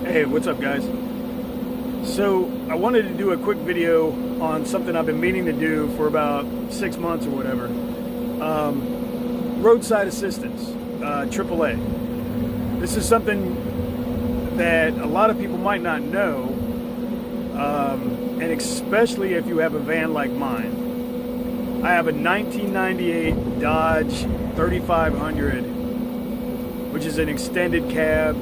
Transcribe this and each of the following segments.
Hey, what's up guys? So I wanted to do a quick video on something I've been meaning to do for about 6 months or whatever. Roadside assistance, AAA. This is something that a lot of people might not know, and especially if you have a van like mine. I have a 1998 Dodge 3500, which is an extended cab.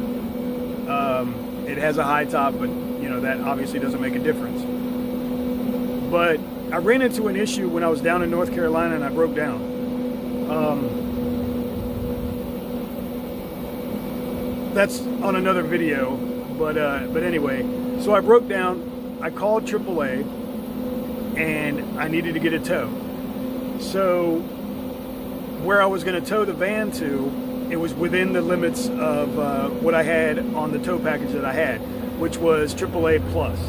It has a high top, but you know that obviously doesn't make a difference. But I ran into an issue when I was down in North Carolina and I broke down. That's on another video, but anyway, so I broke down. I called AAA and I needed to get a tow. So where I was going to tow the van to, it was within the limits of what I had on the tow package that I had, which was AAA plus.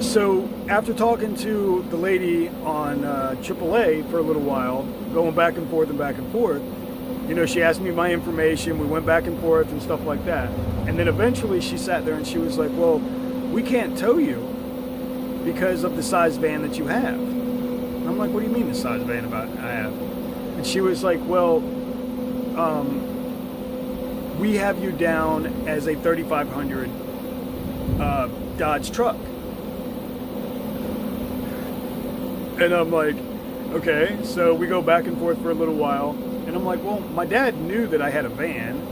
So after talking to the lady on AAA for a little while, going back and forth, you know, she asked me my information, we went back and forth and stuff like that. And then eventually she sat there and she was like, well, we can't tow you because of the size van that you have. And I'm like, what do you mean the size van I have? And she was like, well, we have you down as a 3500 Dodge truck. And I'm like, okay. So we go back and forth for a little while. And I'm like, well, my dad knew that I had a van,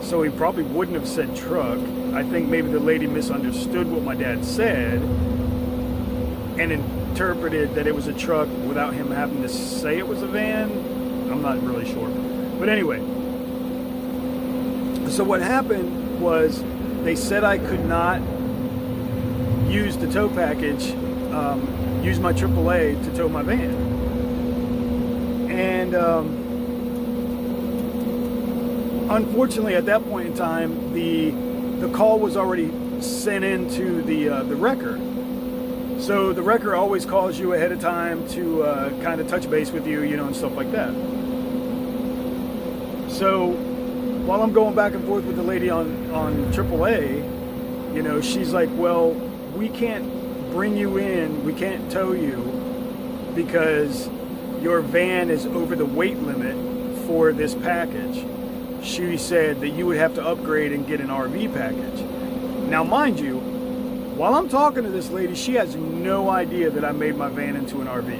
so he probably wouldn't have said truck. I think maybe the lady misunderstood what my dad said and interpreted that it was a truck without him having to say it was a van. I'm not really sure. But anyway, so what happened was they said I could not use the tow package, use my AAA to tow my van. And unfortunately at that point in time, the call was already sent into the wrecker. So the wrecker always calls you ahead of time to kind of touch base with you, you know, and stuff like that. So while I'm going back and forth with the lady on AAA, you know, she's like, well, we can't bring you in, we can't tow you because your van is over the weight limit for this package. She said that you would have to upgrade and get an RV package. Now, mind you, while I'm talking to this lady, she has no idea that I made my van into an RV.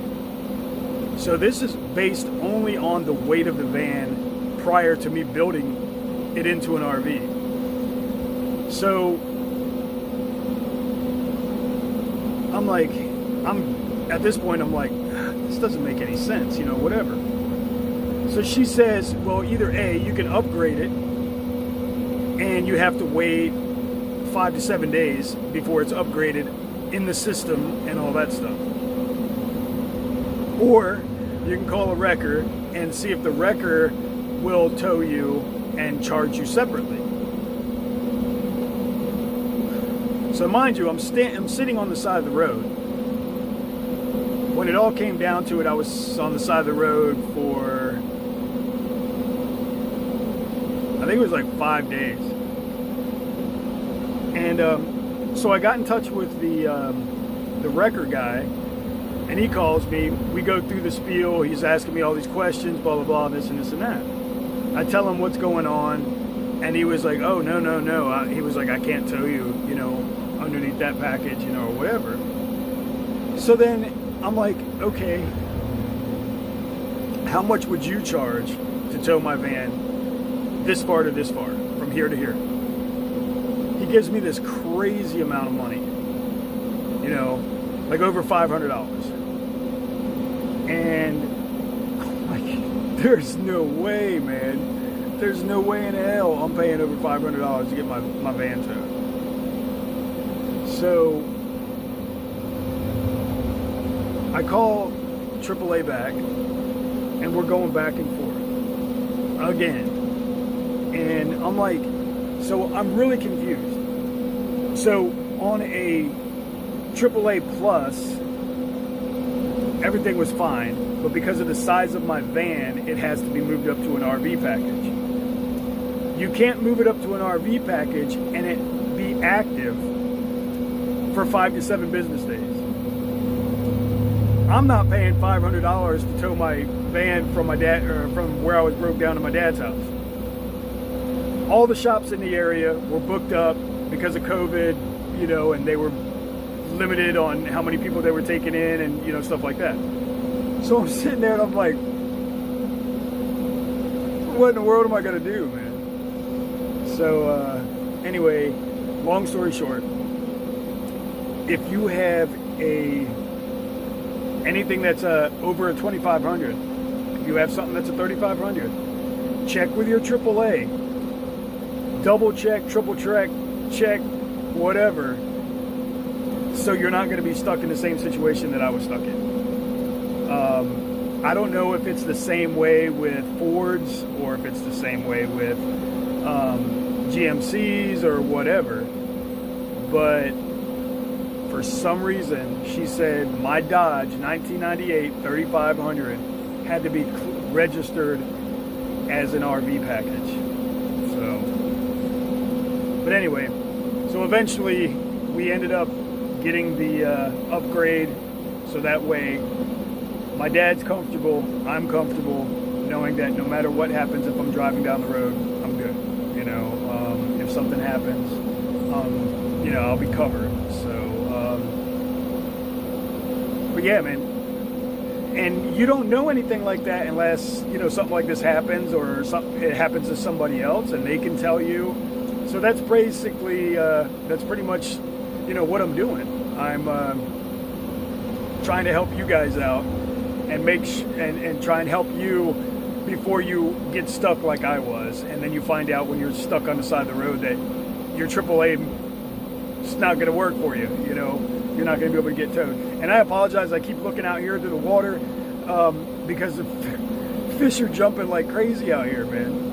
So this is based only on the weight of the van prior to me building it into an RV. So at this point, I'm like, this doesn't make any sense, you know, whatever. So she says, well, either A, you can upgrade it and you have to wait 5 to 7 days before it's upgraded in the system and all that stuff. Or you can call a wrecker and see if the wrecker will tow you and charge you separately. So mind you, I'm sitting on the side of the road. When it all came down to it, I was on the side of the road for, I think it was like 5 days. And so I got in touch with the wrecker guy, and he calls me. We go through the spiel. He's asking me all these questions, blah, blah, blah, this and this and that. I tell him what's going on, and he was like, oh, no. He was like, I can't tow you, you know, underneath that package, you know, or whatever. So then I'm like, okay, how much would you charge to tow my van this far to this far, from here to here? He gives me this crazy amount of money, you know, like over $500. And I'm like, there's no way, man. There's no way in hell I'm paying over $500 to get my van towed. So I call AAA back, and we're going back and forth again. And I'm like, so I'm really confused. So on a AAA plus, everything was fine, but because of the size of my van, it has to be moved up to an RV package. You can't move it up to an RV package and it be active for 5 to 7 business days. I'm not paying $500 to tow my van from my dad, or from where I was broke down to my dad's house. All the shops in the area were booked up because of COVID, you know, and they were limited on how many people they were taking in and, you know, stuff like that. So I'm sitting there and I'm like, what in the world am I gonna do, man? So anyway, long story short, if you have anything that's over a 2,500, if you have something that's a 3,500, check with your AAA. Double check, triple check, whatever, so you're not going to be stuck in the same situation that I was stuck in. I don't know if it's the same way with Fords or if it's the same way with GMCs or whatever, but for some reason she said my Dodge 1998 3500 had to be registered as an RV package. So, but anyway, so eventually we ended up getting the upgrade, so that way my dad's comfortable, I'm comfortable, knowing that no matter what happens, if I'm driving down the road, I'm good. You know, if something happens, you know, I'll be covered. So, but yeah, man. And you don't know anything like that unless, you know, something like this happens, or it happens to somebody else and they can tell you. So that's basically, that's pretty much, you know, what I'm doing. I'm trying to help you guys out and and try and help you before you get stuck like I was, and then you find out when you're stuck on the side of the road that your AAA is not going to work for you. You know, you're not going to be able to get towed. And I apologize. I keep looking out here through the water because the fish are jumping like crazy out here, man.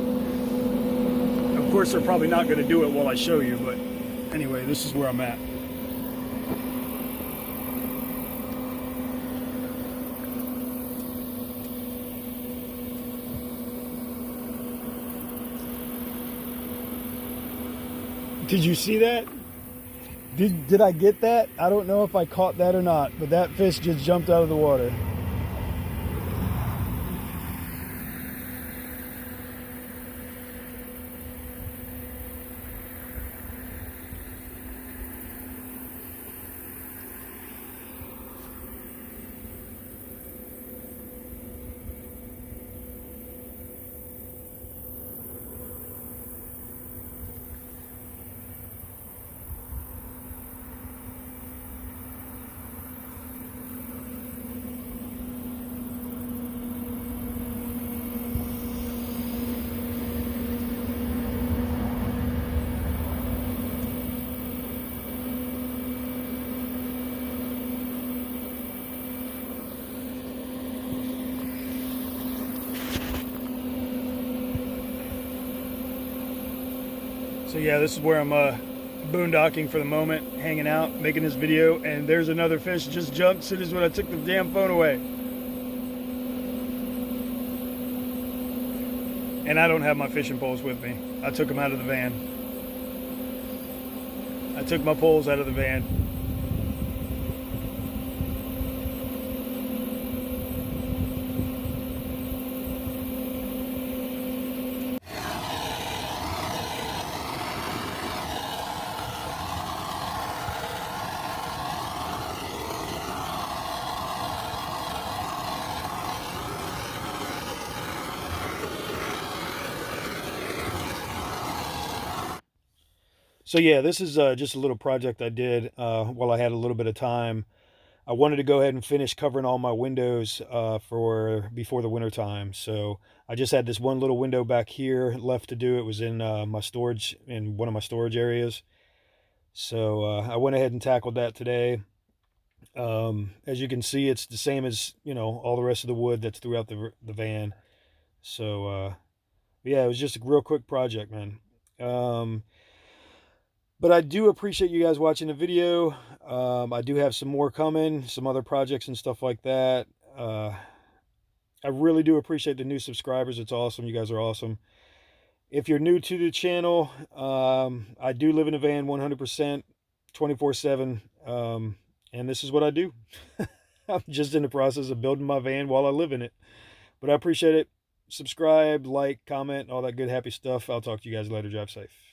Of course, they're probably not going to do it while I show you, but anyway, this is where I'm at. Did you see that? Did I get that? I don't know if I caught that or not, but that fish just jumped out of the water. So yeah, this is where I'm boondocking for the moment, hanging out, making this video, and there's another fish just jumped as soon as when I took the damn phone away. And I don't have my fishing poles with me. I took them out of the van. I took my poles out of the van. So yeah, this is just a little project I did while I had a little bit of time. I wanted to go ahead and finish covering all my windows for before the winter time. So I just had this one little window back here left to do. It was in my storage, in one of my storage areas. So I went ahead and tackled that today. As you can see, it's the same as, you know, all the rest of the wood that's throughout the van. So yeah, it was just a real quick project, man. But I do appreciate you guys watching the video. I do have some more coming, some other projects and stuff like that. I really do appreciate the new subscribers. It's awesome. You guys are awesome. If you're new to the channel, I do live in a van 100%, 24/7, and this is what I do. I'm just in the process of building my van while I live in it. But I appreciate it. Subscribe, like, comment, all that good happy stuff. I'll talk to you guys later. Drive safe.